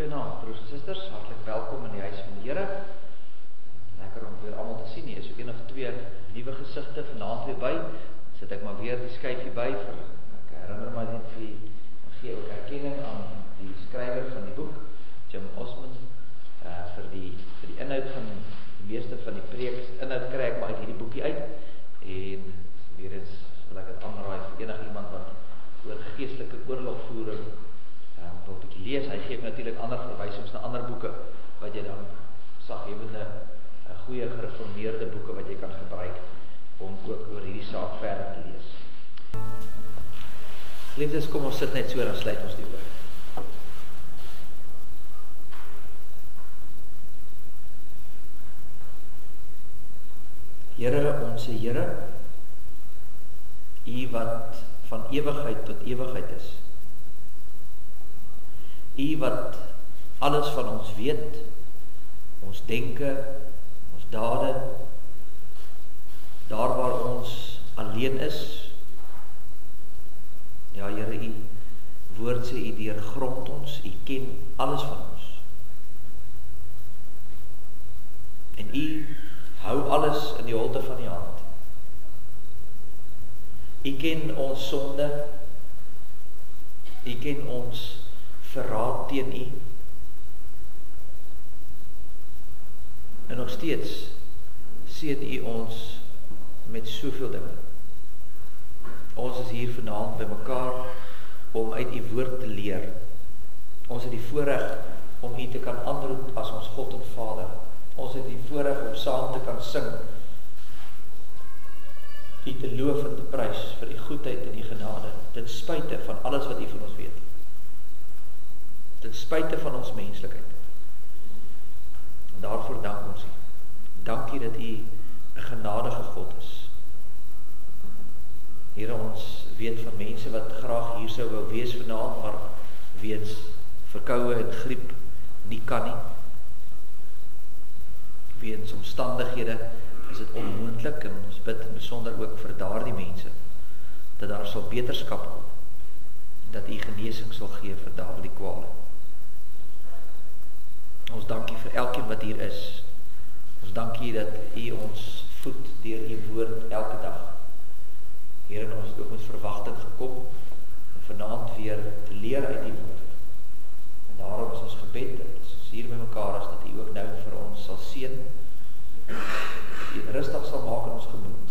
Goeienaand, broers en susters, hartlik welkom in die huis van die Here. Lekker om weer almal te sien. Hier is ook een of twee nuwe gesigte vanaand weer by. Sit ek maar weer die skyfie by vir ek herinner my net vir gee ook erkenning aan die skrywer van die boek, Jim Osman, vir die inhoud van die meeste van die preeks. Inhoud kry ek maar uit hierdie boekie uit. En weer eens wil ek dit aanraai vir enige iemand wat oor geestelike oorlogvoering wil 'n bietjie lees. Hy gee natuurlik ander verwysings na ander boeke wat jy dan saggewende, goeie gereformeerde boeke wat jy kan gebruik om ook oor hierdie saak verder te lees. Geliefdes, kom ons sit net so, dan sluit ons die oor. Here, onse Here, U wat van ewigheid tot ewigheid is. U wat alles van ons weet, ons denke, ons dade, daar waar ons alleen is. Ja, Here, U woord sê U deurgrond ons, U ken alles van ons. En U hou alles in die holte van die hand. U ken ons sonde, U ken ons verraad teen U. En nog steeds seën U ons met soveel dinge. Ons is hier vanaand by mekaar om uit U woord te leer. Ons het die voorreg om U te kan aanroep as ons God en Vader. Ons het die voorreg om saam te kan sing, U te loof en te prys vir U goedheid en U genade, ten spyte van alles wat U van ons weet. Ten spyte van ons menslikheid. En daarvoor dank ons U. Dankie dat U 'n genadige God is. Here, ons weet van mense wat graag hier sou wou wees vanaand, maar weens verkoue en griep nie kan nie. Weens omstandighede is dit onmoontlik, en ons bid in besonder ook vir daardie mense, dat daar sal beterskap kom, dat U genesing sal gee vir daardie kwale. Ons dankie vir elkeen wat hier is. Ons dankie dat U ons voed deur U woord elke dag. Here, ons het ook met verwagting gekom om vanaand weer te leer uit U woord. En daarom is ons gebed dat ons hier by mekaar is, dat U ook nou vir ons sal seën, dat U rustig sal maak in ons gemoed,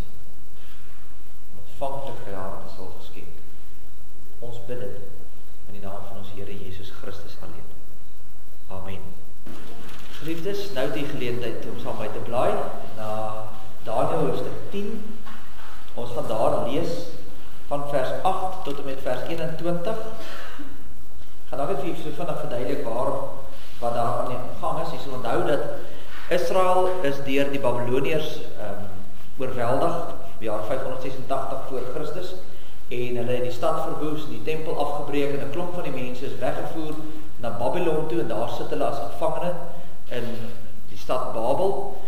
en ontvanklik harte sal geskenk. Ons bid dit in die naam van ons Here Jesus Christus alleen. Amen. Geliefdes, nou die geleentheid om saam my te blaai na Daniël hoofstuk 10. Ons gaan daar lees van vers 8 tot en met vers 21. Gaan dan net vir so vinnig verduidelik wat daar aan die gang is. Jy sal onthou dat Israel is deur die Babiloniërs oorweldig, jaar 586 voor Christus, en hulle het die stad verwoes, die tempel afgebreek, en 'n klomp van die mense is weggevoer na Babylon toe, en daar sit hulle as gevangene in die stad Babel.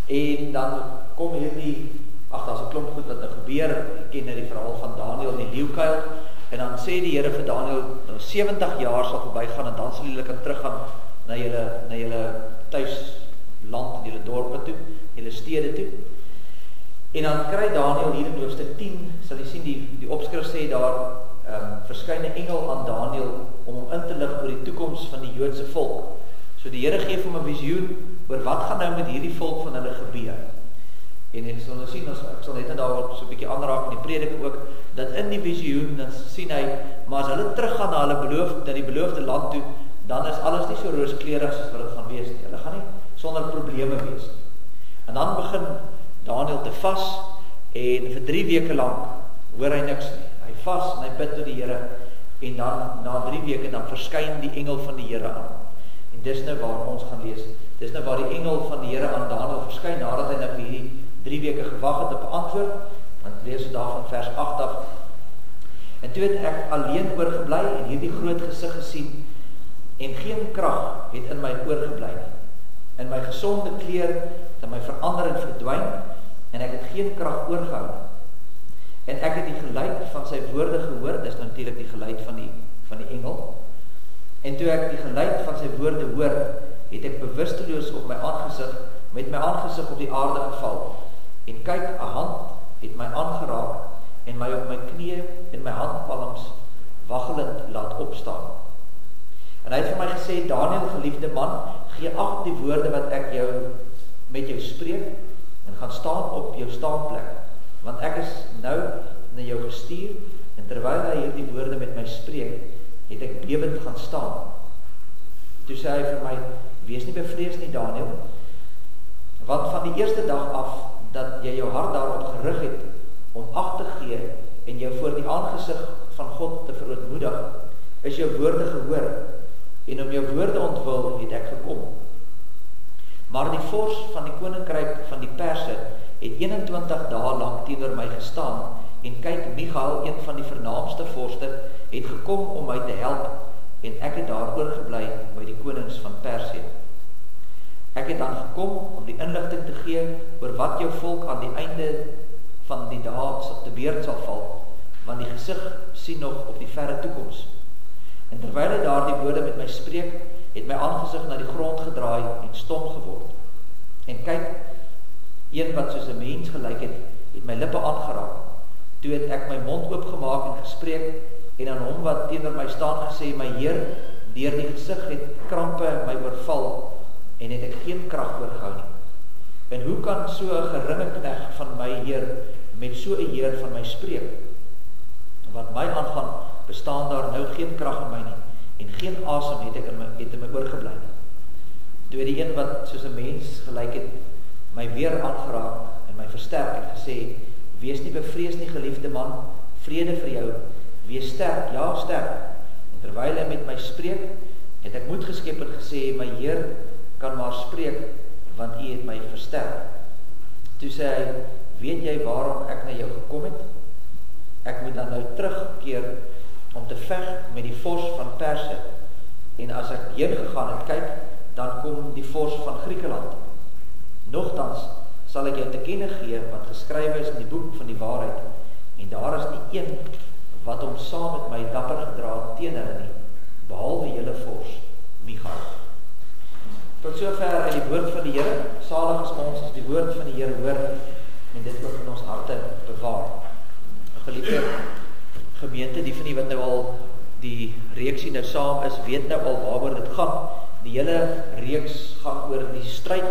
En dan kom daar's 'n klomp goed wat nou gebeur. Jy ken nou die verhaal van Daniël en die leeukuil, en dan sê die Here vir Daniël, 70 jaar sal verbygaan, en dan sal julle kan teruggaan na julle tuisland, en julle dorpe toe, julle stede toe. En dan kry Daniël hier in hoofstuk 10, sal jy sien die opskrif sê daar, verskyn 'n engel aan Daniël om hom in te lig oor die toekoms van die Joodse volk. So die Here gee vir hom 'n visioen oor wat gaan nou met hierdie volk van hulle gebeur. En ek sal nou sien, ek sal net daar so 'n bietjie aanraak in die predik ook, dat in die visioen, dan sien hy, maar as hulle teruggaan na die beloofde land toe, dan is alles nie so rooskleurig soos wat dit gaan wees nie. Hulle gaan nie sonder probleme wees nie. En dan begin Daniël te vas, en vir 3 weke lank hoor hy niks nie. Hy vas en hy bid tot die Here, en dan na 3 weke dan verskyn die engel van die Here aan. En dis nou waar ons gaan lees. Dis nou waar die engel van die Here aan Daniël verskyn, nadat hy nou vir hierdie 3 weke gewag het op 'n antwoord. Want lees ons daar van vers 8 af. En toe het ek alleen oorgebly en hierdie groot gesig gesien, en geen krag het in my oorgebly nie. En my gesonde kleur het my verander en verdwyn, en ek het geen krag oorgehou nie. En ek het die geluid van sy woorde gehoor, dis natuurlik die geluid van die engel. En toe ek die geluid van sy woorde hoor, het ek bewusteloos op my aangesig, met my aangesig op die aarde geval. En kyk, 'n hand het my aangeraak en my op my knieë en my handpalms waggelend laat opstaan. En hy het vir my gesê, Daniel, geliefde man, gee ag op die woorde wat ek met jou spreek, en gaan staan op jou staanplek, want ek is nou na jou gestuur, en terwyl hy hierdie woorde met my spreek, het ek bewend gaan staan. Toe sê hy vir my, wees nie bevrees nie, Daniel, want van die eerste dag af, dat jy jou hart daarop gerig het, om ag te gee, en jou voor die aangesig van God te verootmoedig, is jou woorde gehoor, en om jou woorde ontwil het ek gekom. Maar die vors van die koninkryk van die Perse het 21 dae lank teenoor my gestaan, en kyk, Michael, een van die vernaamste vorste, het gekom om my te help, en ek het daar oorgebly by die konings van Persië. Ek het dan gekom om die inligting te gee oor wat jou volk aan die einde van die dae te beurt sal val, want die gesig sien nog op die verre toekoms. En terwyl hy daar die woorde met my spreek, het my aangesig na die grond gedraai en stom geword. En kyk, een wat soos 'n mens gelyk het, het my lippe aangeraak. Toe het ek my mond oopgemaak en gespreek, en aan hom wat teenoor my staan gesê, my Heer, deur die gesig het krampe my oorval, en het ek geen krag oorgehou nie. En hoe kan so 'n geringe knegt van my Heer met so 'n Heer van my spreek? Wat my aangaan, bestaan daar nou geen krag in my nie, en geen asem het in my oorgebly nie. Toe die een wat soos 'n mens gelyk het, my weer aangeraak en my versterk en gesê, wees nie bevrees nie, geliefde man, vrede vir jou, wees sterk, ja sterk. En terwyl hy met my spreek, het ek moed geskep en gesê, my Heer kan maar spreek, want U het my versterk. Toe sê hy, weet jy waarom ek na jou gekom het? Ek moet dan nou terugkeer om te veg met die vors van Perse, en as ek heen gegaan en kyk, dan kom die vors van Griekeland. Nogtans sal ek jou te kenne gee wat geskrywe is in die boek van die waarheid, en daar is nie een wat hom saam met my dapper gedra teen hulle nie, behalwe julle vors, Michael. Tot sover uit die woord van die Here. Salig is ons as die woord van die Here hoor, en dit ook in ons harte bewaar. Geliefde gemeente, die van die wat nou al die reeksie nou saam is, weet nou al waaroor dit gaan. Die hele reeks gaan oor die stryd,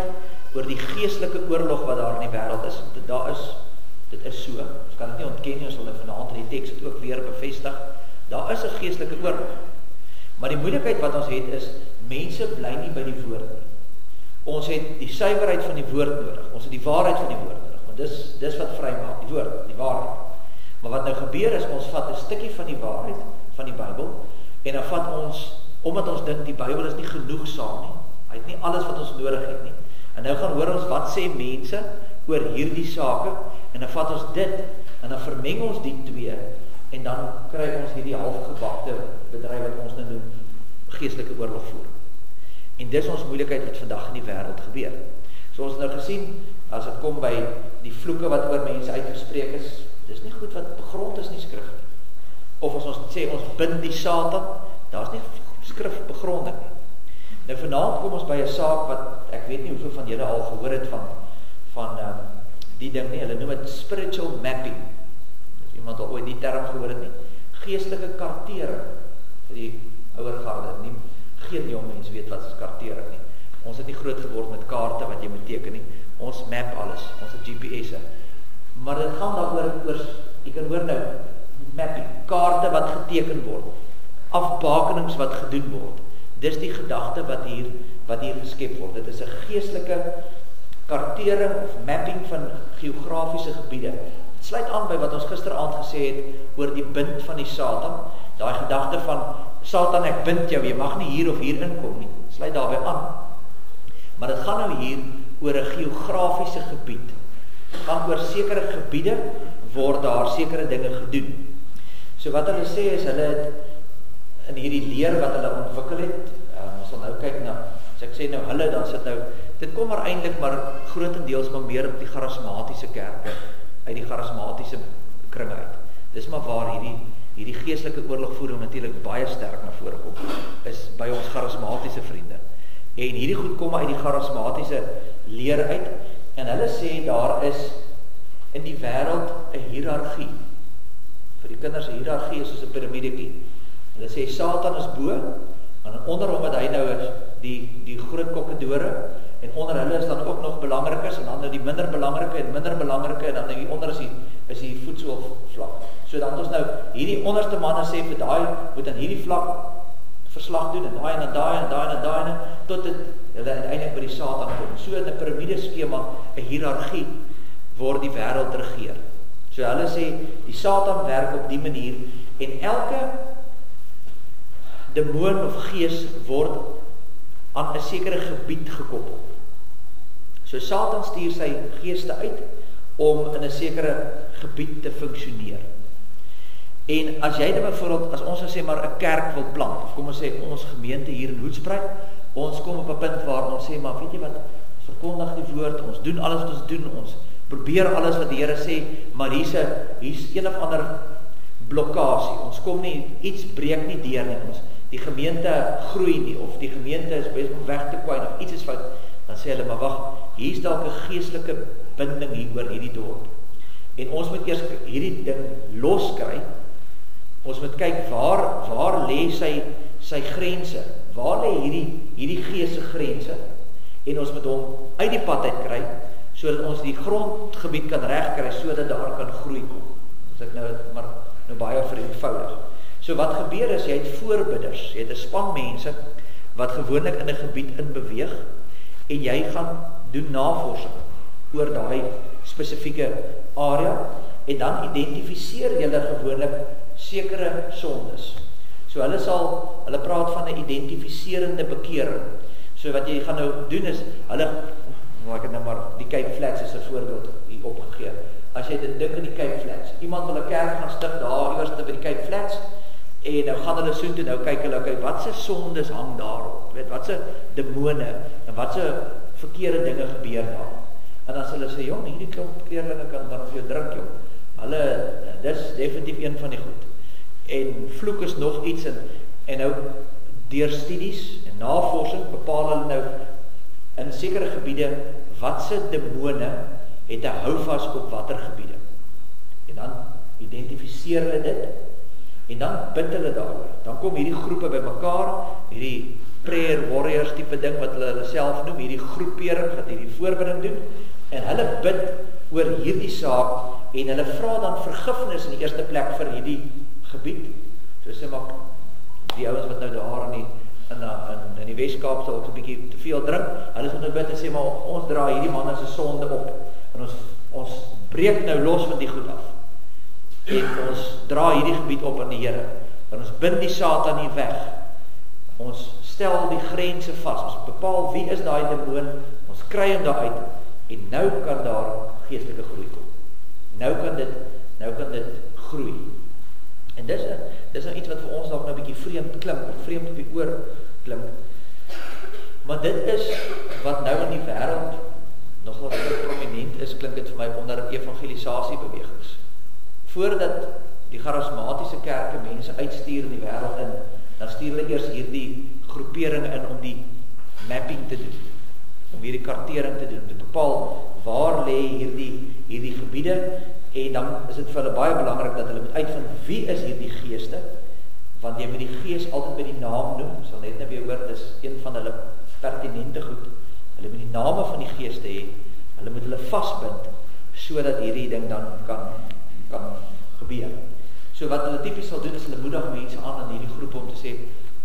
oor die geestelike oorlog wat daar in die wêreld is. Dit is so. Ons kan dit nie ontken nie, ons sal vanaand in die teks dit ook weer bevestig. Daar is 'n geestelike oorlog. Maar die moeilikheid wat ons het is, mense bly nie by die woord nie. Ons het die suiwerheid van die woord nodig. Ons het die waarheid van die woord nodig. Want dis wat vry maak, die woord, die waarheid. Maar wat nou gebeur is, ons vat 'n stukkie van die waarheid van die Bybel, en dan vat ons, omdat ons dink die Bybel is nie genoegsaam nie, hy het nie alles wat ons nodig het nie, en nou gaan hoor ons wat sê mense oor hierdie sake, en dan vat ons dit, en dan vermeng ons die twee, en dan kry ons hierdie halfgebakte bedryf wat ons nou noem, geestelike oorlog voer. En dis ons moeilikheid wat vandag in die wêreld gebeur. So ons het nou gesien, as dit kom by die vloeke wat oor mense uitgespreek is, dis nie goed wat begrond is nie skrif nie. Of as ons sê, ons bind die Satan, daar is nie skrif begronding nie. Nou vanaand kom ons by 'n saak wat, ek weet nie hoeveel van julle al gehoor het van die ding nie, hulle noem dit spiritual mapping. As iemand al ooit die term gehoor het nie. Geestelike kartering vir die ouer garde. Geen jong mens weet wat is kartering nie. Ons het nie groot geword met kaarte wat jy moet teken nie. Ons map alles, ons het GPS'e. Maar dit gaan daaroor, jy kan hoor nou, mapping, kaarte wat geteken word, afbakenings wat gedoen word. Dis die gedagte wat hier geskep word. Dit is 'n geestelike kartering of mapping van geografiese gebiede. Dit sluit aan by wat ons gisteraand gesê het oor die bind van die Satan. Daai gedagte van, Satan, ek bind jou, jy mag nie hier of hier inkom nie. Sluit daarbey aan. Maar dit gaan nou hier oor 'n geografiese gebied. Dit gaan oor sekere gebiede, word daar sekere dinge gedoen. So wat hulle sê is, hulle het in hierdie leer wat hulle ontwikkel het, ons sal nou kyk na, as ek sê nou hulle, dan sit nou, dit kom maar eintlik maar grotendeels maar meer op die charismatiese kerke, uit die charismatiese kring uit. Dis maar waar hierdie geestelike oorlogvoering natuurlik baie sterk na vore kom, is by ons charismatiese vriende. En hierdie goed kom uit die charismatiese leer uit, en hulle sê daar is in die wêreld 'n hiërargie. Vir die kinders 'n hiërargie is soos 'n piramideetjie. Hulle sê Satan is bo, en onder hom het hy nou die groot kokkedore, en onder hulle is dan ook nog belangrikes, en dan die minder belangrike, en dan hieronder is die voetsoolvlak. So dan ons nou, hierdie onderste manne sê vir daai, moet aan hierdie vlak verslag doen, en daai, tot hulle uiteindelik by die Satan kom. So in 'n piramideskema, 'n hiërargie, word die wêreld regeer. So hulle sê, die Satan werk op die manier, en elke demoon of gees word aan 'n sekere gebied gekoppel. So Satan stuur sy geeste uit om in 'n sekere gebied te funksioneer. En as jy dan byvoorbeeld, as ons sê maar 'n kerk wil plant, of kom ons sê ons gemeente hier in Hoedspruit, ons kom op 'n punt waar ons sê, maar weet jy wat, ons verkondig die woord, ons doen alles wat ons doen, ons probeer alles wat die Here sê, maar hier's een of ander blokkasie, ons kom nie, iets breek nie deur nie, die gemeente groei nie, of die gemeente is besig om weg te kwyn, of iets is fout, dan sê hulle, maar wag, hier's dalk 'n geestelike binding hier oor hierdie dorp, en ons moet eers hierdie ding loskry. Ons moet kyk waar lê sy grense, waar lê hierdie gees se grense, en ons moet hom uit die pad uit kry, sodat ons die grondgebied kan regkry, sodat daar kan groei kom. As ek nou baie vereenvoudig. So wat gebeur is, jy het voorbidders, jy het 'n span mense, wat gewoonlik in 'n gebied in beweeg, en jy gaan doen navorsing oor daai spesifieke area, en dan identifiseer julle gewoonlik sekere sondes. So hulle praat van 'n identifiserende bekering. So wat jy gaan nou doen is, ek het nou maar die Cape Flats is 'n voorbeeld hier opgegee. As jy dit dink in die Cape Flats, iemand wil 'n kerk gaan stig daar iewers by die Cape Flats, en nou gaan hulle soontoe, nou kyk hulle, wat se sondes hang daarop, wat se demone, en wat se verkeerde dinge gebeur daar. En as hulle sê, jong, hierdie klomp kleerlinge kan dan vir jou drink, jong. Dis definitief een van die goed. En vloek is nog iets, en nou, deur studies en navorsing, bepaal hulle nou, in sekere gebiede, wat se demone, het 'n houvas op watter gebiede. En dan identifiseer hulle dit, en dan bid hulle daaroor. Dan kom hierdie groepe by mekaar, hierdie prayer warriors tipe ding, wat hulle self noem, hierdie groepering, wat hierdie voorbidding doen, en hulle bid oor hierdie saak, en hulle vra dan vergifnis in die eerste plek vir hierdie gebied. So sê maar, die ouens wat nou daar in die Weskaap sal ook 'n bietjie te veel drink, hulle sal nou bid en sê, maar ons dra hierdie manne se sonde op, en ons breek nou los van die goed af, en ons dra hierdie gebied op aan die Here, en ons bind die Satan hier weg, ons stel die grense vas, ons bepaal wie is daai demoon, ons kry hom daar uit, en nou kan daar geestelike groei kom. Nou kan dit groei. En dis nou iets wat vir ons dalk nou 'n bietjie vreemd klink, of vreemd op die oor klink. Maar dit is wat nou in die wêreld nogal prominent is, klink dit vir my onder evangelisasiebewegings. Voordat die charismatiese kerke mense uitstuur in die wêreld in, dan stuur hulle eers hierdie groeperinge in om die mapping te doen, om hierdie kartering te doen, om te bepaal waar lê hierdie gebiede, en dan is dit vir hulle baie belangrik dat hulle moet uitvind wie is hierdie geeste, want jy moet die gees altyd by die naam noem, sal net nou weer hoor, dis een van hulle pertinente goed, hulle moet die name van die geeste hê, hulle moet hulle vasbind, sodat hierdie ding dan kan gebeur. So wat hulle tipies sal doen, is hulle moedig mense aan in hierdie groep om te sê,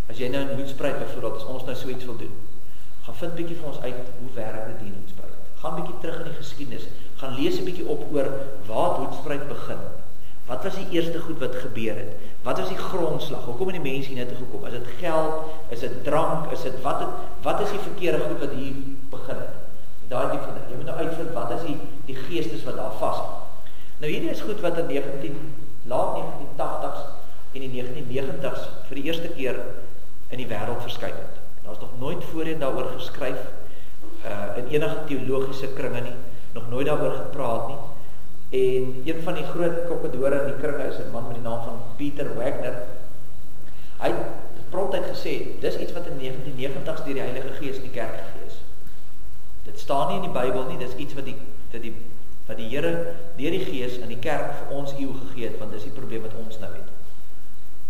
as jy nou in Hoedspruit byvoorbeeld, as ons nou so iets wil doen, gaan vind bietjie vir ons uit, hoe werk dit hier in Hoedspruit? Gaan bietjie terug in die geskiedenis, gaan lees 'n bietjie op oor waar het Hoedspruit begin. Wat was die eerste goed wat gebeur het? Wat was die grondslag? Hoekom het die mense hier net gekom? Is dit geld? Is dit drank? Is dit wat is die verkeerde goed wat hier begin het? Daai tipe van ding. Jy moet nou uitvind wat is die geestes wat daar vas. Nou hierdie is goed wat in laat 1980s en die 1990s vir die eerste keer in die wêreld verskyn het. Daar is nog nooit voorheen daaroor geskryf in enige teologiese kringe nie, nog nooit daaroor gepraat nie. En een van die groot kokkedore in die kringe is 'n man met die naam van Peter Wagner. Hy het prontheid gesê, dis iets wat in 1990s deur die Heilige Gees in die kerk gegee is. Dit staan nie in die Bybel nie, dis iets wat die Here deur die Gees in die kerk vir ons eeu gegee het, want dis die probleem wat ons nou het.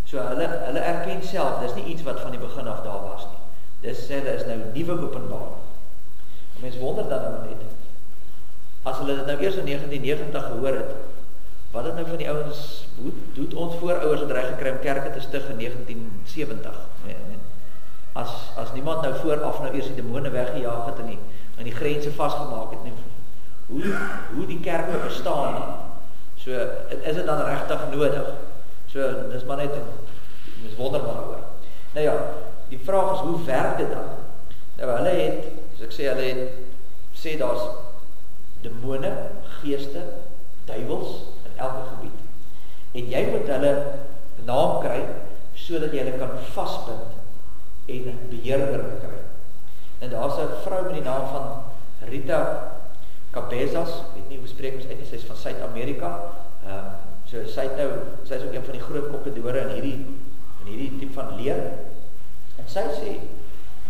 So hulle erken self, dis nie iets wat van die begin af daar was nie. Dis sê, dit is nou nuwe openbaring. Mens wonder dan nou net, as hulle dit nou eers in 1990 gehoor het, wat het nou van die ouens, hoe het ons voorouers het reg gekry om kerke te stig in 1970? As niemand nou vooraf nou eers die demone weggejaag het en die grense vasgemaak het, nie, hoe die kerke bestaan nie. So, is dit dan regtig nodig? So, dis maar net, mens wonder maar oor. Nou ja, die vraag is, hoe werk dit dan? Nou, hulle het, soos ek sê, sê daar's demone, geeste, duiwels in elke gebied. En jy moet hulle naam kry, sodat jy hulle kan vasbind en beheerder kry. En daar's 'n vrou met die naam van Rita Cabezas, weet nie hoe spreek ons uit nie, sy is van Suid-Amerika. So sy is ook een van die groot kokkedore in hierdie tipe van leer. En sy sê,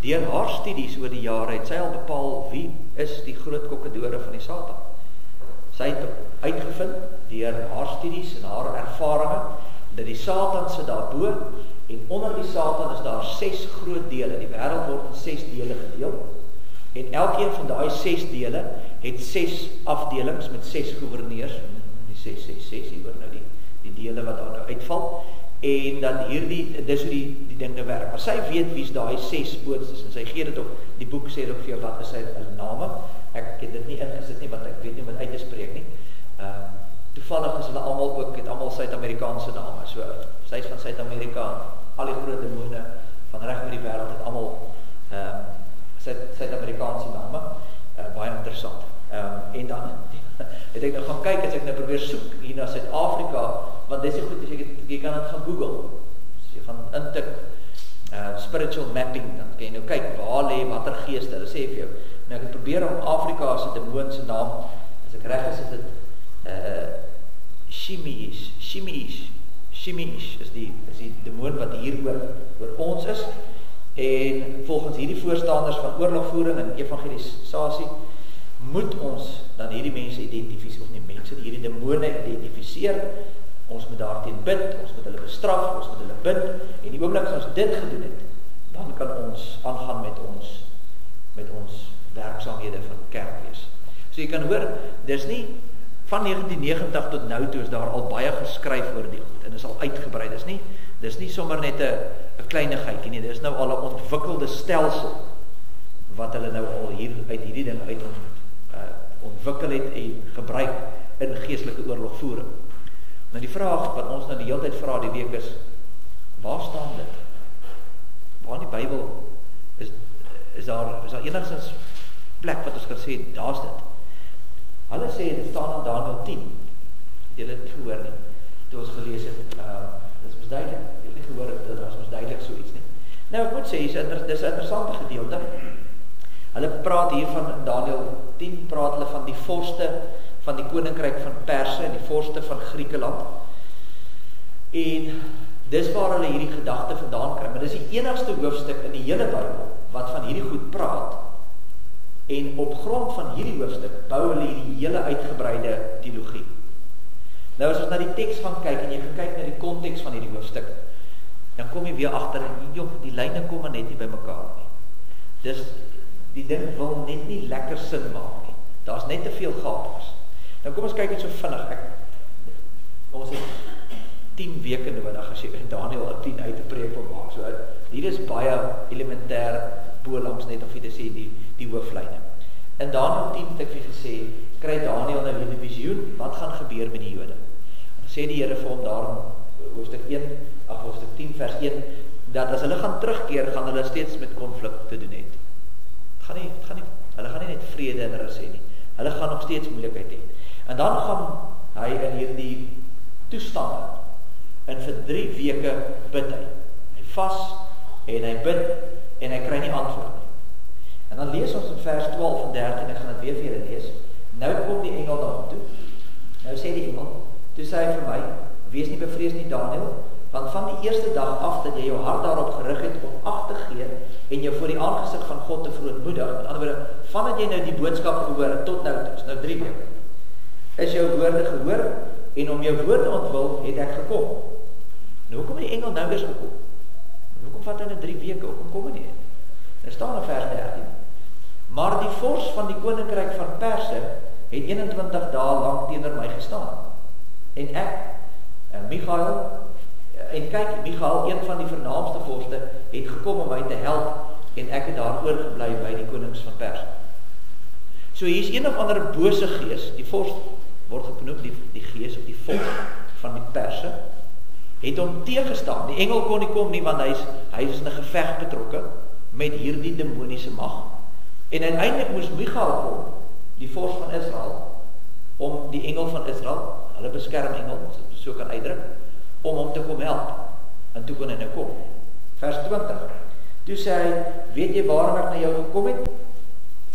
deur haar studies oor die jare het sy al bepaal wie is die groot kokkedore van die Satan. Sy het uitgevind deur haar studies en haar ervarings dat die Satan sit daarbo en onder die Satan is daar 6 groot dele. Die wêreld word in 6 dele gedeel. En elkeen van daai 6 dele het 6 afdelings met 6 gouverneurs. Die 666, hier hoor nou die dele wat daar nou uitval. En dan dis hoe die ding nou werk. Maar sy weet wie's daai 6 boonste en sy gee dit ook. Die boek sê ook vir jou wat is sy name. Ek het dit nie ingesit nie, want ek weet nie om dit uit te spreek nie. Toevallig is hulle almal ook, het almal Suid-Amerikaanse name. So, sy is van Suid-Amerika, al die groot demone van reg oor die wêreld het almal Suid-Amerikaanse name. Baie interessant. En dan het ek nou gaan kyk, as ek nou probeer soek hier na Suid-Afrika, want dis is goed, jy kan dit gaan Google. As jy gaan intik spiritual mapping, dan kan jy nou kyk, waar lê watter geeste, hulle sê vir jou. Nou ek het probeer om Afrika se demoon se naam, as ek reg is dit Shimish is die demoon wat hier oor ons is. En volgens hierdie voorstanders van oorlogvoering en evangelisasie moet ons dan hierdie mense identifiseer, of nie mense, hierdie demone identifiseer. Ons moet daarteen bid, ons moet hulle bestraf, ons moet hulle bind. En die oomblik as ons dit gedoen het, dan kan ons aangaan met ons werksaamhede van kerk wees. So jy kan hoor, dis nie van 1990 tot nou toe is daar al baie geskryf oor die goed en is al uitgebrei. Dis nie sommer net 'n kleinigheidjie nie. Dis nou al 'n ontwikkelde stelsel wat hulle nou al hier uit hierdie ding uit ontwikkel het en gebruik in geestelike oorlogvoering. Nou die vraag wat ons nou die hele tyd vra die week is, waar staan dit? Waar in die Bybel is daar enigstens plek wat ons kan sê, daar's dit. Hulle sê, dit staan in Daniël 10. Het julle dit gehoor nie? Toe ons gelees het. Dit is duidelik. Jy het nie gehoor dat daar is duidelik so iets nie. Nou, ek moet sê, dis 'n interessante gedeelte. Hulle praat hier van Daniël 10, praat hulle van die vorste van die koninkryk van Perse en die vorste van Griekeland. En dis waar hulle hierdie gedagte vandaan kry. Maar dis die enigste hoofstuk in die hele Bybel wat van hierdie goed praat. En op grond van hierdie hoofstuk bou hulle hierdie hele uitgebreide teologie. Nou as ons na die teks gaan kyk en jy gaan kyk na die konteks van hierdie hoofstuk, dan kom jy weer agter en die lyne kom maar net nie by mekaar nie. Dis die ding wil net nie lekker sin maak nie. Daar's net te veel gapings. Nou kom ons kyk net so vinnig. Ons het 10 weke nodig as jy in Daniël 10 uit te preek wil maak. So hier is baie elementêr bolangs net of jy te sê die hooflyne. In Daniël 10 het ek vir gesê, kry Daniël nou weer 'n visioen, wat gaan gebeur met die Jode? Dan sê die Here vir hom daar in hoofstuk 10 vers 1 dat as hulle gaan terugkeer, gaan hulle steeds met konflik te doen het. Hulle gaan nie net vrede en rus hê nie. Hulle gaan nog steeds moeilikheid hê. En dan gaan hy in hierdie toestande en vir 3 weke bid hy. Hy vas en hy bid en hy kry nie antwoord nie. En dan lees ons in vers 12 en 13, ek gaan dit weer vir julle lees. Nou kom die engel na hom toe Nou sê die engel, toe sê hy vir my, wees nie bevrees nie Daniel, want van die eerste dag af dat jy jou hart daarop gerig het om ag te gee en jou voor die aangesig van God te verootmoedig, met ander woorde, vandat jy nou die boodskap gehoor het tot nou, is nou 3 weke, is jou woorde gehoor en om jou woorde ontwil het ek gekom. Nou hoekom het die engel nou weer gekom? Hoekom vat hy nou 3 weke? Hoekom kom hy nie? Er staan in vers 13. Maar die vors van die koninkryk van Perse het 21 dae lang teenoor my gestaan. En ek, Michael, en kyk, Michael, een van die vernaamste vorste, het gekom om my te help en ek het daar oorgebly by die konings van Perse. So hier is een of ander bose gees, die vorst word genoem die gees of die vorst van die Perse, het hom teëgestaan. Die engel kon nie kom nie, want hy is in 'n geveg betrokke met hierdie demoniese mag. En uiteindelik moes Michael kom, die vorst van Israel, om die engel van Israel, hulle beskermengel, as ek so kan uitdruk, om hom te kom help. En toe kon hy nou kom. Vers 20. Toe sê hy, weet jy waarom ek na jou gekom het?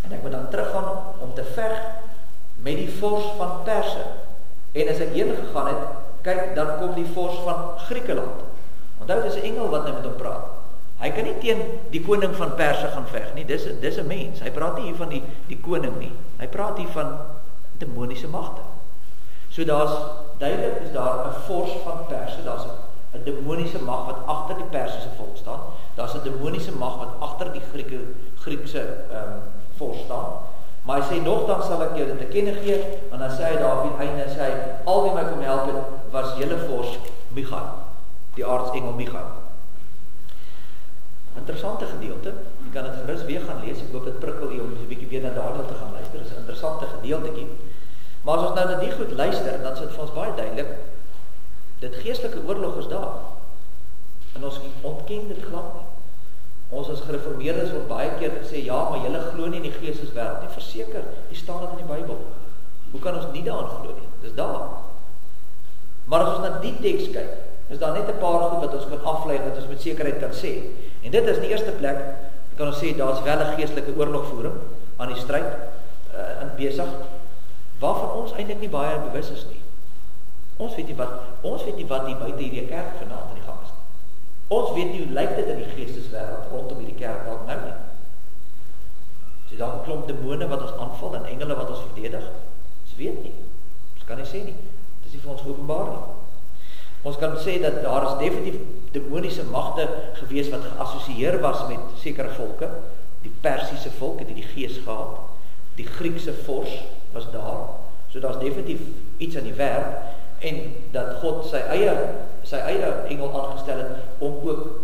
En ek moet dan teruggaan om te veg met die vors van Perse. En as ek heen gegaan het, kyk, dan kom die vors van Griekeland. Onthou, dit is 'n engel wat nou met hom praat. Hy kan nie teen die koning van Perse gaan veg nie. Dis 'n mens. Hy praat nie hier van die koning nie. Hy praat hier van demoniese magte. So duidelik is daar 'n vors van Perse, daar's 'n demoniese mag wat agter die Persiese volk staan. Daar's 'n demoniese mag wat agter die Griekse vors staan. Maar hy sê nog dan sal ek jou dit te kenne gee, want dan sê hy daar op die einde, sê hy, al wie my kom help het, was julle vors Michael, die aartsengel Michael. Interessante gedeelte, jy kan dit gerus weer gaan lees, ek hoop dit prikkel jy om 'n bietjie weer na Daniël te gaan luister, dit is 'n interessante gedeeltetjie. Maar as ons nou na die goed luister, dan is dit vir ons baie duidelik, dit geestelike oorlog is daar. En ons ontken dit glad nie. Ons as gereformeerdes word baie keer gesê, ja, maar julle glo nie in die geesteswêreld nie. Verseker, die staan dit in die Bybel. Hoe kan ons nie daaraan glo nie? Dis daar. Maar as ons na die teks kyk, is daar net 'n paar goed wat ons kan aflei wat ons met sekerheid kan sê. En dit is in die eerste plek, kan ons sê, daar's wel 'n geestelike oorlogvoering aan die stryd in besig, waarvan ons eintlik nie baie bewus is nie. Ons weet nie wat hier buite hierdie kerk vanaand aan die gang is nie. Ons weet nie hoe lyk dit in die geesteswêreld rondom hierdie kerk dalk nou nie. Is daar 'n klomp demone wat ons aanval en engele wat ons verdedig? Ons weet nie. Ons kan nie sê nie. Dit is nie vir ons geopenbaar nie. Ons kan sê dat daar is definitief demoniese magte gewees wat geassosieer was met sekere volke. Die Persiese volk het die gees gehad. Die Griekse vors was daar. So daar's definitief iets aan die werk en dat God sy eie engel aangestel het om ook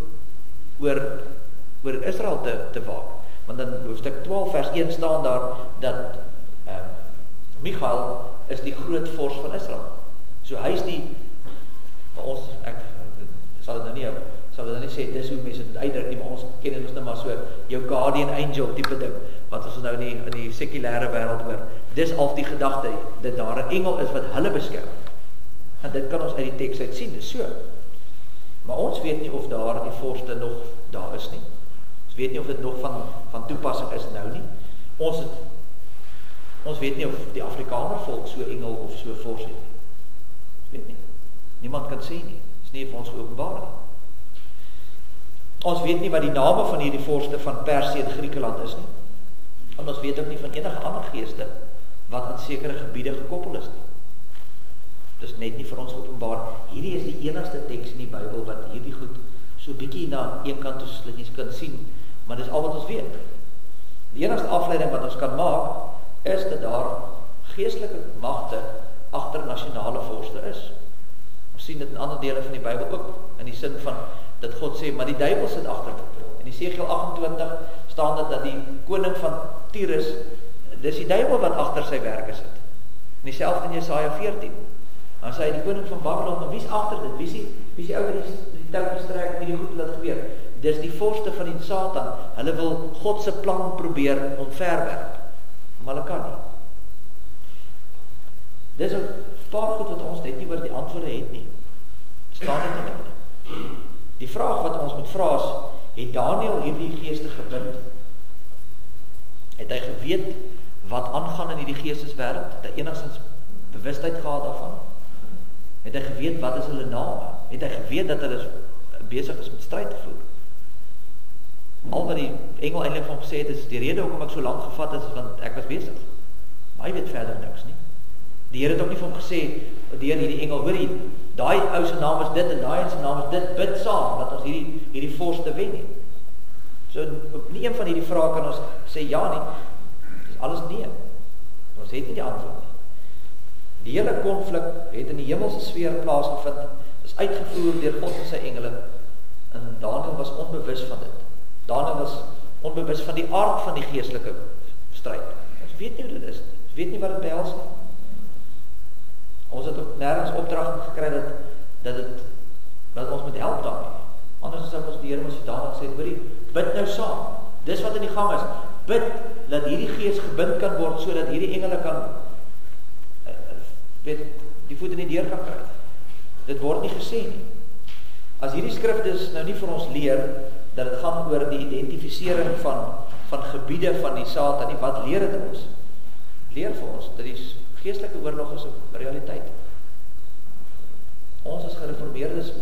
oor Israel te waak. Want in hoofstuk 12 vers 1 staan daar dat Michael is die groot vors van Israel. So hy is ek sal dit nou nie sê, dis hoe mense dit uitdruk nie, maar ons ken dit nou maar so, jou guardian angel type ding, wat ons nou in die sekulêre wêreld hoor. Dis al die gedagte, dat daar 'n engel is wat hulle beskerm. En dit kan ons uit die teks uit sien, dis so. Maar ons weet nie of daar die vorste nog daar is nie. Ons weet nie of dit nog van toepassing is nou nie. Ons weet nie of die Afrikaner volk so engel of so vors het nie. Ons weet nie. Niemand kan sê nie. Dit is nie vir ons geopenbaar nie. Ons weet nie wat die name van hierdie vorste van Persië en Griekeland is nie. En ons weet ook nie van enige ander geeste wat aan sekere gebiede gekoppel is nie. Dit is net nie vir ons geopenbaar. Hierdie is die enigste teks in die Bybel wat hierdie goed so bietjie na een kant toe sodat jy kan sien, maar dis al wat ons weet. Die enigste afleiding wat ons kan maak is dat daar geestelike magte agter nasionale vorste is. Ons sien dit in ander dele van die Bybel ook, in die sin van dat God sê, maar die duiwel sit agter dit. In Esegiel 28 staan dit dat die koning van Tyrus, dis die duiwel wat agter sy werke sit. En dieselfde in Jesaja 14. Dan sê hy, die koning van Babylon, maar wie is agter dit? Wie is die ou wat die touwtjies trek en die goed laat gebeur? Dis die vorste van die Satan. Hulle wil God se plan probeer omverwerp. Maar hulle kan nie. Dis 'n paar goed wat ons net nie oor die antwoorde het nie. Staan dit nie. Die vraag wat ons moet vra is, het Daniël hierdie geeste gebind? Het hy geweet wat aangaan in hierdie geesteswêreld? Het hy enigstens bewustheid gehad daarvan? Het hy geweet wat is hulle name? Het hy geweet dat hulle besig is met stryd te voer? Al wat die engel eintlik van hom gesê het, is die rede hoekom ek so lank gevat het, is want ek was besig. Maar hy weet verder niks nie. Die Here het ook nie vir hom gesê, deur hierdie engel, hoor jy, daai ou se naam is dit en daai se naam is dit, bid saam, dat ons hierdie vorste wen nie. So, op nie een van hierdie vrae kan ons sê ja nie. Dis alles nee. Ons het nie die antwoord nie. Die hele konflik het in die hemelse sfeer plaasgevind, is uitgevoer deur God en sy engele, en Daniël was onbewus van dit. Daniël was onbewus van die aard van die geestelike stryd. Ons weet nie hoe dit is nie. Ons weet nie wat dit behels nie. Ons het ook nergens opdrag gekry dat ons moet help daarmee. Anders sou ons die Here mos dadelik sê, hoorie, bid nou saam. Dis wat in die gang is. Bid dat hierdie gees gebind kan word, sodat hierdie engele kan die voet in die deur kan kry. Dit word nie gesê nie. As hierdie skrif dus nou nie vir ons leer, dat het gaan oor die identifisering van gebiede van die Satan nie, wat leer dit ons? Leer vir ons, dat die geestelike oorlog is 'n realiteit. Ons as gereformeerdes,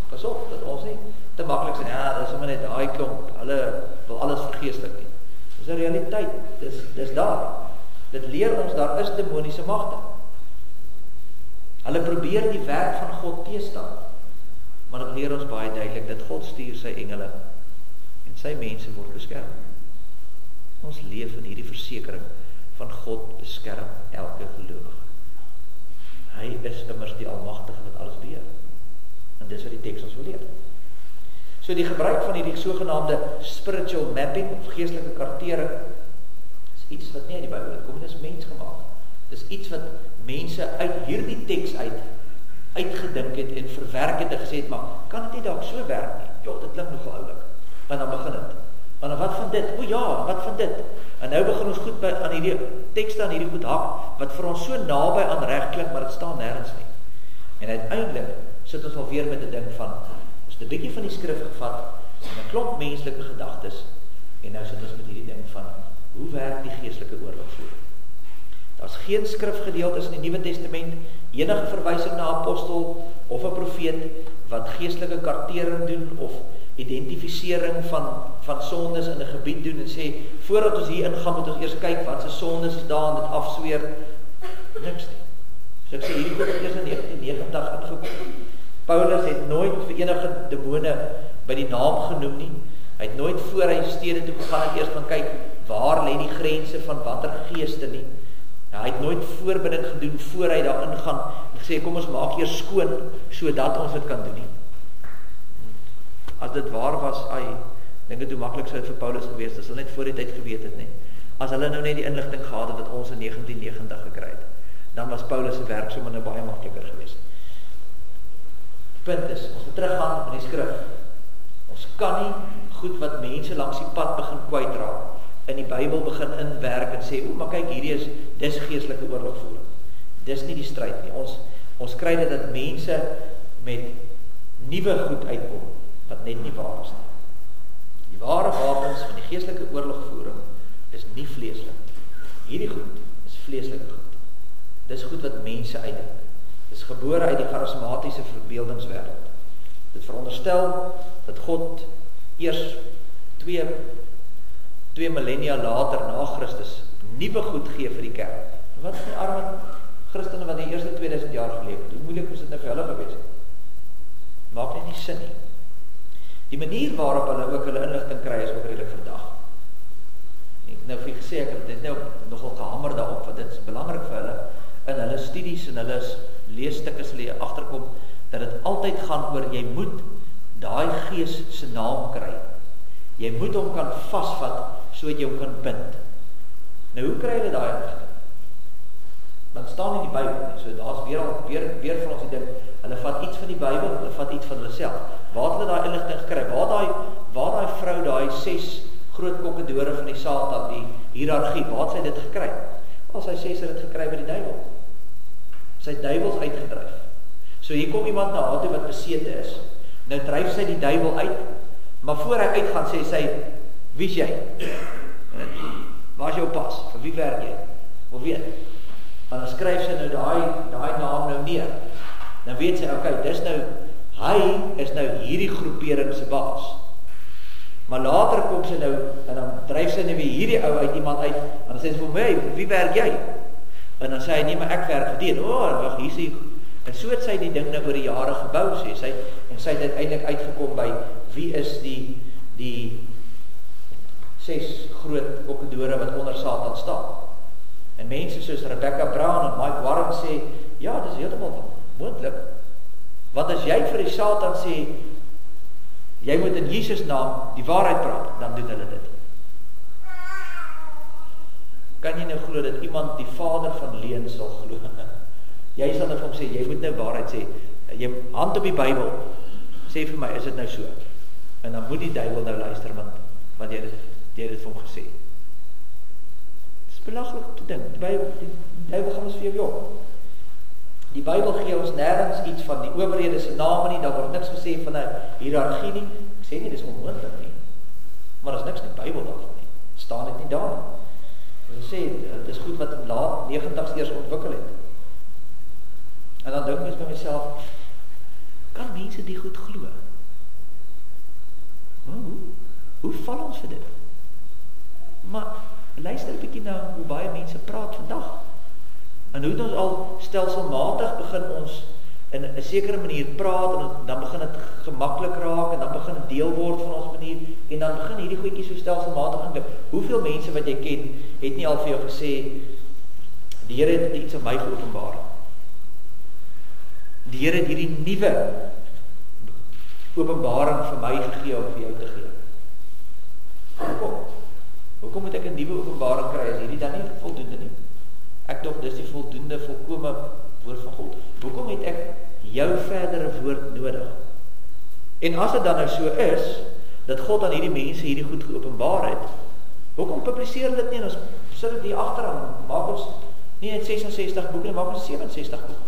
pas op, dat ons nie te maklik sê, ja, dis sommer net daai klomp, hulle wil alles vergeestelik nie. Dis 'n realiteit, dis daar. Dit leer ons, daar is demoniese magte. Hulle probeer die werk van God teestaan, maar dit leer ons baie duidelik, dat God stuur sy engele, en sy mense word beskerm. Ons leef in hierdie versekering van God beskerm elke gelowige. Hy is immers die almagtige wat alles beheer. En dis wat die teks ons wil leer. So die gebruik van hierdie sogenaamde spiritual mapping, of geestelike kartering, is iets wat nie in die Bybel kom, dit is mensgemaak. Dis iets wat mense uit hierdie teks uitgedink het en verwerk het en gesê het, maar kan dit nie dalk so werk nie? Ja, dit klink nogal oulik. En dan begin het. En dan wat van dit? O ja, wat van dit? En nou begin ons goed aan hierdie tekste, aan hierdie goed hak, wat vir ons so naby aan reg klink, maar dit staan nêrens nie. En uiteindelik sit ons alweer met 'n ding van, ons het 'n bietjie van die skrif gevat, en 'n klomp menslike gedagtes, en nou sit ons met hierdie ding van, hoe werk die geestelike oorlogvoering? Daar's geen skrifgedeeltes in die Nuwe Testament, enige verwysing na 'n apostel of 'n profeet wat geestelike kartering doen of identifisering van sondes in 'n gebied doen en sê, voordat ons hier ingaan moet ons eers kyk wat se sondes is daar en dit afsweer. Niks nie. So ek sê hierdie goed het eers in 1990 ingekom. Paulus het nooit vir enige demone by die naam genoem nie. Hy het nooit voor hy stede toe gegaan en eers gaan kyk waar lê die grense van watter geeste nie. Hy het nooit voorbinding gedoen voor hy daar ingaan en gesê, kom ons maak eers skoon, sodat ons dit kan doen nie. As dit waar was, dink dit hoe maklik sou dit vir Paulus gewees, as hulle net voor die tyd geweet het nie. As hulle nou net die inligting gehad het wat ons in 1990 gekry het, dan was Paulus se werk sommer nou baie makliker geweest. Punt is, ons moet teruggaan in die skrif. Ons kan nie goed wat mense langs die pad begin kwytraak, in die Bybel begin inwerk en sê, maar kyk, dis geestelike oorlogvoering. Dis nie die stryd nie. Ons kry dit dat mense met nuwe goed uitkom, wat net nie waar is nie. Die ware wapens van die geestelike oorlogvoering is nie vleeslik. Hierdie goed is vleeslike goed. Dis goed wat mense uitdink. Dis gebore uit die charismatiese verbeeldingswêreld. Dit veronderstel dat God eers twee millennia later na Christus nuwe goed gee vir die kerk. Wat is die arme Christene wat die eerste 2000 jaar geleef het? Hoe moeilik was dit nou vir hulle gewees? Maak net nie sin nie. Die manier waarop hulle ook hulle inligting kry is ook redelik verdag. Ek nou vir gesê, ek het dit nou nogal gehamer daarop, want dit is belangrik vir hulle in hulle studies en hulle leesstukke sal jy agterkom dat dit altyd gaan oor jy moet daai gees se naam kry. Jy moet hom kan vasvat sodat jy hom kan bind. Nou hoe kry hulle daai inligting? Dan staan in die Bybel nie. So daar's weer van ons die ding, hulle vat iets van die Bybel, hulle vat iets van hulle self. Waar het hulle daai inligting gekry? Waar daai vrou daai 6 groot kokkedore van die Satan, die hiërargie, waar het sy dit gekry? As sy sê sy het dit gekry by die duiwel. Sy duiwels uitgedryf. So hier kom iemand na haar toe wat besete is. Nou dryf sy die duiwel uit, maar voor hy uitgaan sê sy, wie is jy? Waar is jou pas? Vir wie werk jy? Wil weet. En dan skryf sy nou daai naam nou neer. Dan weet sy, okay, hy is nou hierdie groepering se baas. Maar later kom sy nou, en dan dryf sy nou weer hierdie ou uit iemand uit, en dan sê sy vir my, wie werk jy? En dan sê hy, nee, maar ek werk vir die, wag, hier sê, en so het sy die ding nou oor die jare gebou, sê sy, en sy het uiteindelik uitgekom by, wie is die 6 groot kokkedore wat onder Satan staan. En mense soos Rebecca Brown en Mike Warren sê, ja, dit is heeltemal moontlik. Want as jy vir die Satan sê, jy moet in Jesus naam die waarheid praat, dan doen hulle dit. Kan jy nou glo dat iemand die vader van leuen sal glo? Jy sal nou vir hom sê, jy moet nou waarheid sê, jy hand op die Bybel, sê vir my, is dit nou so? En dan moet die duiwel nou luister, want jy het dit vir hom gesê. Dit is belaglik te dink, die duiwel gaan ons vir jou jok. Die Bybel gee ons nergens iets van die owerhede se name nie, daar word niks gesê van 'n hiërargie nie. Ek sê nie, dis onmoontlik nie. Maar daar's niks in die Bybel daarvan nie. Staan dit nie daar nie. Ons sê, dit is goed wat in laat 90's eers ontwikkel het. En dan dink mens by myself, kan mense die goed glo? Hoe val ons vir dit? Maar luister 'n bietjie na hoe baie mense praat vandag. En hoe het ons al stelselmatig begin ons in 'n sekere manier praat, en dan begin dit gemaklik raak, en dan begin dit deel word van ons manier, en dan begin hierdie goedjies so stelselmatig aanloop. Hoeveel mense wat jy ken, het nie al vir jou gesê, die Here het iets aan my geopenbaar. Die Here het hierdie nuwe openbaring vir my gegee om vir jou te gee. Hoekom moet ek 'n nuwe openbaring kry as hierdie dan nie voldoende nie? Ek dink dis die voldoende, volkome woord van God. Hoekom het ek jou verdere woord nodig? En as dit dan nou so is, dat God aan hierdie mense hierdie goed geopenbaar het, hoekom publiseer dit nie, en ons sit dit hier agteraan, maak ons nie net 66 boeke nie, maak ons 67 boeke.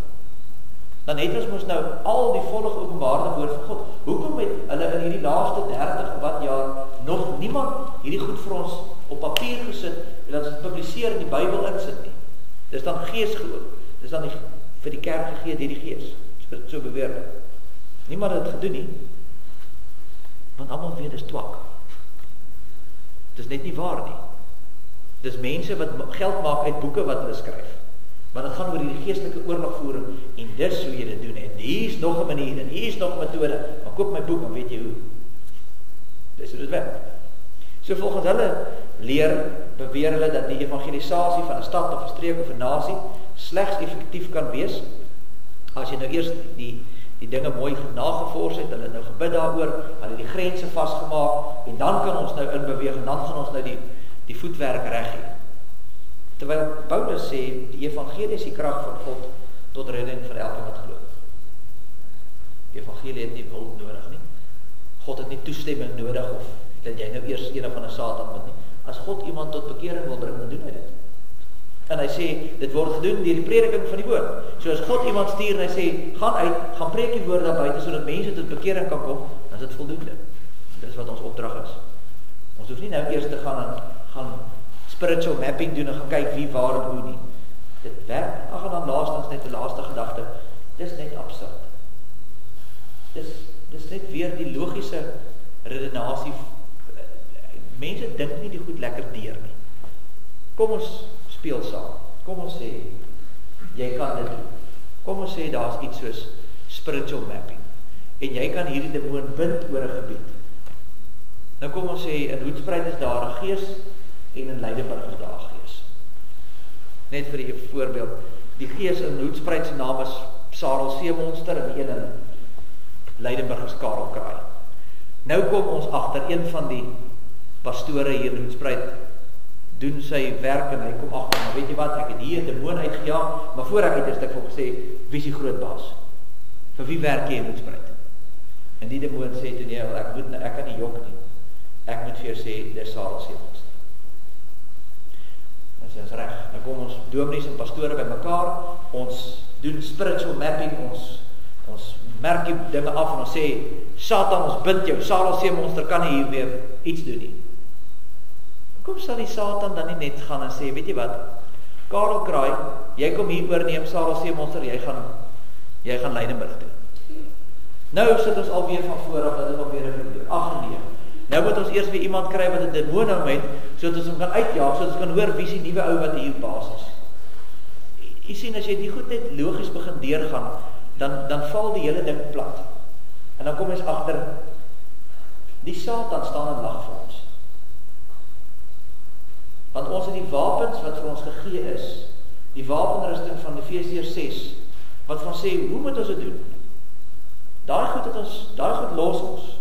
Dan het ons mos nou al die volle geopenbaarde woord van God. Hoekom het hulle in hierdie laaste 30 wat jaar nog niemand hierdie goed vir ons op papier gesit, en dat ons publiseer in die Bybel insit nie? Dis dan gees geoop. Dis dan vir die kerk gegee deur die gees. So beweer ek. Niemand het dit gedoen nie. Want almal weet dis twak. Dis net nie waar nie. Dis mense wat geld maak uit boeke wat hulle skryf. Maar dit gaan oor die geestelike oorlogvoering, en dis hoe jy dit doen. En hier's nog 'n manier, en hier's nog 'n metode. Maar koop my boek, dan weet jy hoe. Dis hoe dit werk. So volgens hulle beweer hulle dat die evangelisasie van 'n stad of 'n streek of 'n nasie slegs effektief kan wees as jy nou eers die dinge mooi nagevors het, hulle nou gebid daaroor, hulle die grense vasgemaak, en dan kan ons nou inbeweeg, en dan gaan ons nou die voetwerk reg hê. Terwyl Paulus sê, die evangelie is die krag van God tot redding vir elkeen wat glo. Die evangelie het nie hulp nodig nie. God het nie toestemming nodig, of dat jy nou eers een van 'n Satan moet nie. As God iemand tot bekering wil bring, dan doen hy dit. En hy sê, dit word gedoen deur die prediking van die woord. So as God iemand stuur en hy sê, gaan uit, gaan preek die woord daar buite, sodat mense tot bekering kan kom, dan is dit voldoende. Dit is wat ons opdrag is. Ons hoef nie nou eers te gaan spiritual mapping doen, en gaan kyk wie, waar en hoe nie. Dit werk, en dan laastens net die laaste gedagte, dis net absurd. Dis net weer die logiese redenasie. Mense dink nie die goed lekker deur nie. Kom ons speel saam. Kom ons sê, jy kan dit doen. Kom ons sê, daar is iets soos spiritual mapping. En jy kan hierdie demoon bind oor 'n gebied. Nou kom ons sê, in Hoedspruit is daar 'n gees, en in Leidenburg is daar 'n gees. Net vir die voorbeeld, die gees in Hoedspruit se naam is Sarel Seemonster, en die een in Leidenburg is Karel Kraai. Nou kom ons agter, een van die pastore hier in Hoedspruit doen sy werk, en hy kom agter, maar weet jy wat, ek het hier 'n demoon uitgejaag, maar voor ek het ek vir hom gesê, wie is die groot baas? Vir wie werk jy in Hoedspruit? En die demoon sê toe, nee, ek kan nie jok nie. Ek moet vir jou sê, dis Sarel Seemonster. Dan sê ons reg, dan kom ons dominees en pastore by mekaar, ons doen spiritual mapping, ons merk die dinge af, en ons sê, Satan, ons bind jou, Sarel Seemonster kan nie hier weer iets doen nie. Kom sal die Satan dan nie net gaan en sê, weet jy wat, Karel Kraai, jy kom hier oorneem, Sarah Seemonster, jy gaan Leidenburg toe. Nou sit ons alweer van vooraf, dat is alweer 'n probleem. Ag nee. Nou moet ons eers weer iemand kry wat 'n demoon hom het, sodat ons hom kan uitjaag, sodat ons kan hoor wie is die nuwe ou wat hier op baas is. Jy sien, as jy die goed net logies begin deurgaan, dan val die hele ding plat. En dan kom ons agter, die Satan staan en lag vir ons. Want ons het die wapens wat vir ons gegee is, die wapenrusting van Efesiërs 6, wat van sê, hoe moet ons dit doen? Daai goed los ons.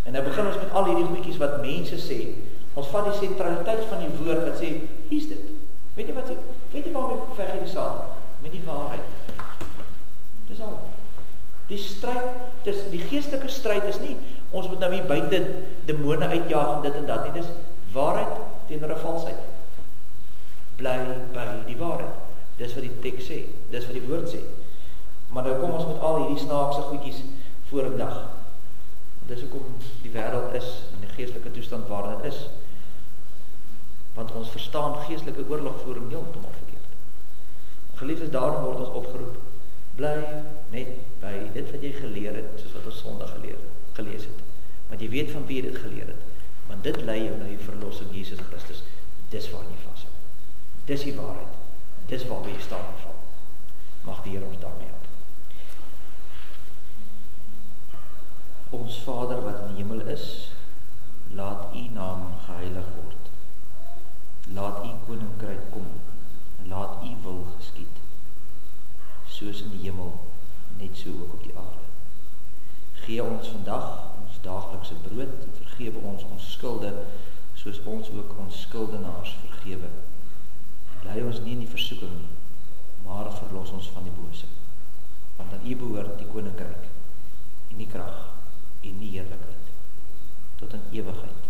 En nou begin ons met al hierdie goedjies wat mense sê. Ons vat die sentraliteit van die woord wat sê, hier is dit. Weet jy waarmee veg jy die Satan? Met die waarheid. Dis al. Die stryd, die geestelike stryd is nie, ons moet nou hier buite demone uitjaag en dit en dat nie, dis waarheid teenoor 'n valsheid. Bly by die waarheid. Dis wat die teks sê, dis wat die woord sê. Maar nou kom ons met al hierdie snaakse goedjies vorendag. Dis hoekom die wêreld is in die geestelike toestand waar dit is. Want ons verstaan geestelike oorlogvoering heeltemal verkeerd. Geliefdes, daarom word ons opgeroep. Bly net by dit wat jy geleer het, soos wat ons Sondag gelees het. Want jy weet van wie jy dit geleer het. Want dit lei jou na die verlossing Jesus Christus. Dis waar jy vashou. Dis die waarheid. Dis waarby jy staan en val. Mag die Here ons daarmee help. Ons Vader wat in die hemel is, laat U naam geheilig word. Laat U koninkryk kom, en laat U wil geskied, soos in die hemel, net so ook op die aarde. Gee ons vandag ons daaglikse brood, en vergewe ons skulde, soos ons ook ons skuldenaars vergewe. Lei ons nie in die versoeking nie, maar verlos ons van die bose. Want aan U behoort die koninkryk, en die krag, en die heerlikheid, tot in ewigheid.